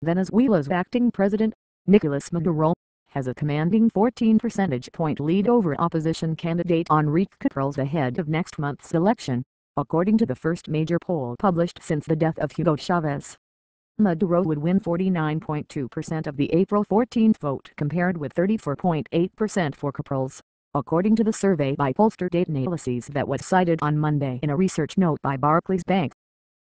Venezuela's acting president, Nicolas Maduro, has a commanding 14 percentage point lead over opposition candidate Enrique Capriles ahead of next month's election, according to the first major poll published since the death of Hugo Chavez. Maduro would win 49.2% of the April 14 vote compared with 34.8% for Capriles, according to the survey by pollster Data-Analyses that was cited on Monday in a research note by Barclays Bank.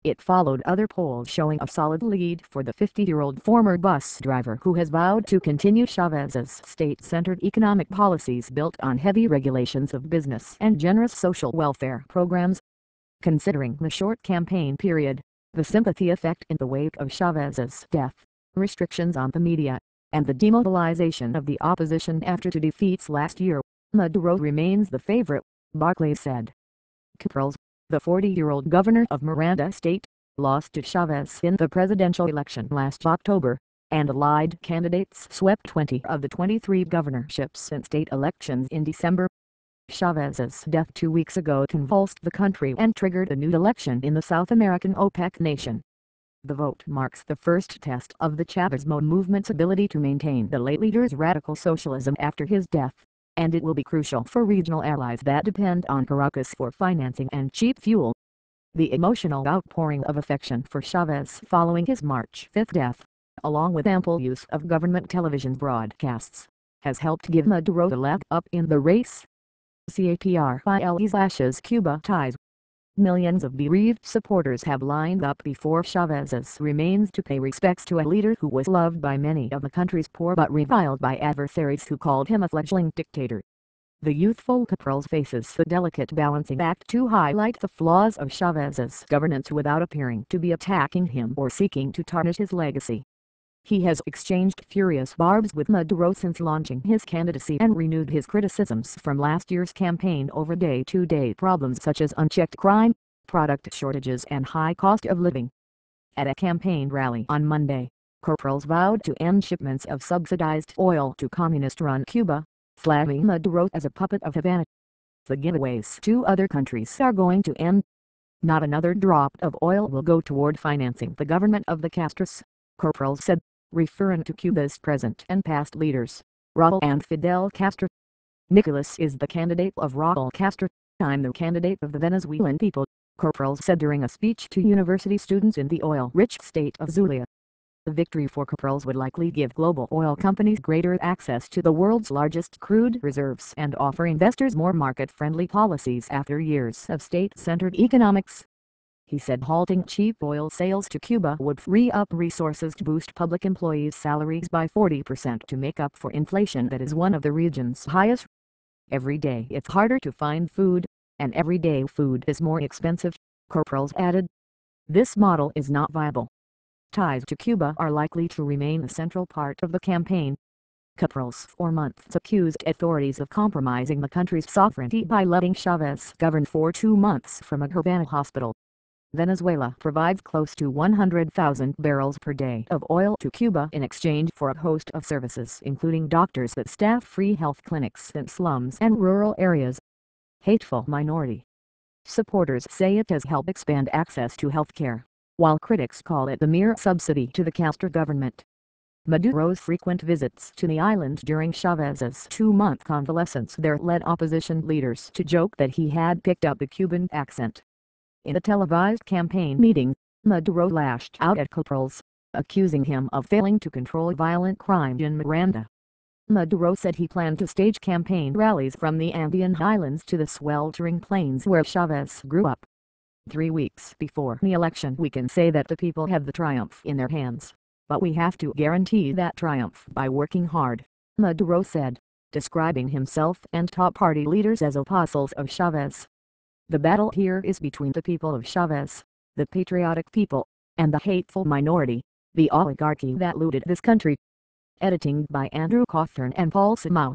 It followed other polls showing a solid lead for the 50-year-old former bus driver who has vowed to continue Chavez's state-centered economic policies built on heavy regulations of business and generous social welfare programs. Considering the short campaign period, the sympathy effect in the wake of Chavez's death, restrictions on the media, and the demobilization of the opposition after two defeats last year, Maduro remains the favorite, Barclays said. Capriles, the 40-year-old governor of Miranda State, lost to Chavez in the presidential election last October, and allied candidates swept 20 of the 23 governorships in state elections in December. Chavez's death 2 weeks ago convulsed the country and triggered a new election in the South American OPEC nation. The vote marks the first test of the Chavismo movement's ability to maintain the late leader's radical socialism after his death, and it will be crucial for regional allies that depend on Caracas for financing and cheap fuel. The emotional outpouring of affection for Chavez following his March 5 death, along with ample use of government television broadcasts, has helped give Maduro the leg up in the race. Capriles' Cuba ties. Millions of bereaved supporters have lined up before Chavez's remains to pay respects to a leader who was loved by many of the country's poor but reviled by adversaries who called him a fledgling dictator. The youthful Capriles faces the delicate balancing act to highlight the flaws of Chavez's governance without appearing to be attacking him or seeking to tarnish his legacy. He has exchanged furious barbs with Maduro since launching his candidacy and renewed his criticisms from last year's campaign over day-to-day problems such as unchecked crime, product shortages and high cost of living. At a campaign rally on Monday, Capriles vowed to end shipments of subsidized oil to communist-run Cuba, slamming Maduro as a puppet of Havana. The giveaways to other countries are going to end. Not another drop of oil will go toward financing the government of the Castros, Capriles said, referring to Cuba's present and past leaders, Raúl and Fidel Castro. Nicolas is the candidate of Raúl Castro. I'm the candidate of the Venezuelan people, Capriles said during a speech to university students in the oil-rich state of Zulia. The victory for Capriles would likely give global oil companies greater access to the world's largest crude reserves and offer investors more market-friendly policies after years of state-centered economics. He said halting cheap oil sales to Cuba would free up resources to boost public employees' salaries by 40% to make up for inflation that is one of the region's highest. Every day it's harder to find food, and every day food is more expensive, Capriles added. This model is not viable. Ties to Cuba are likely to remain a central part of the campaign. Capriles for months accused authorities of compromising the country's sovereignty by letting Chavez govern for 2 months from a Havana hospital. Venezuela provides close to 100,000 barrels per day of oil to Cuba in exchange for a host of services including doctors that staff free health clinics in slums and rural areas. Hateful minority supporters say it has helped expand access to health care, while critics call it a mere subsidy to the Castro government. Maduro's frequent visits to the island during Chavez's 2-month convalescence there led opposition leaders to joke that he had picked up the Cuban accent. In a televised campaign meeting, Maduro lashed out at Capriles, accusing him of failing to control violent crime in Miranda. Maduro said he planned to stage campaign rallies from the Andean highlands to the sweltering plains where Chavez grew up. 3 weeks before the election we can say that the people have the triumph in their hands, but we have to guarantee that triumph by working hard, Maduro said, describing himself and top party leaders as apostles of Chavez. The battle here is between the people of Chavez, the patriotic people, and the hateful minority, the oligarchy that looted this country. Editing by Andrew Cawthorn and Paul Simao.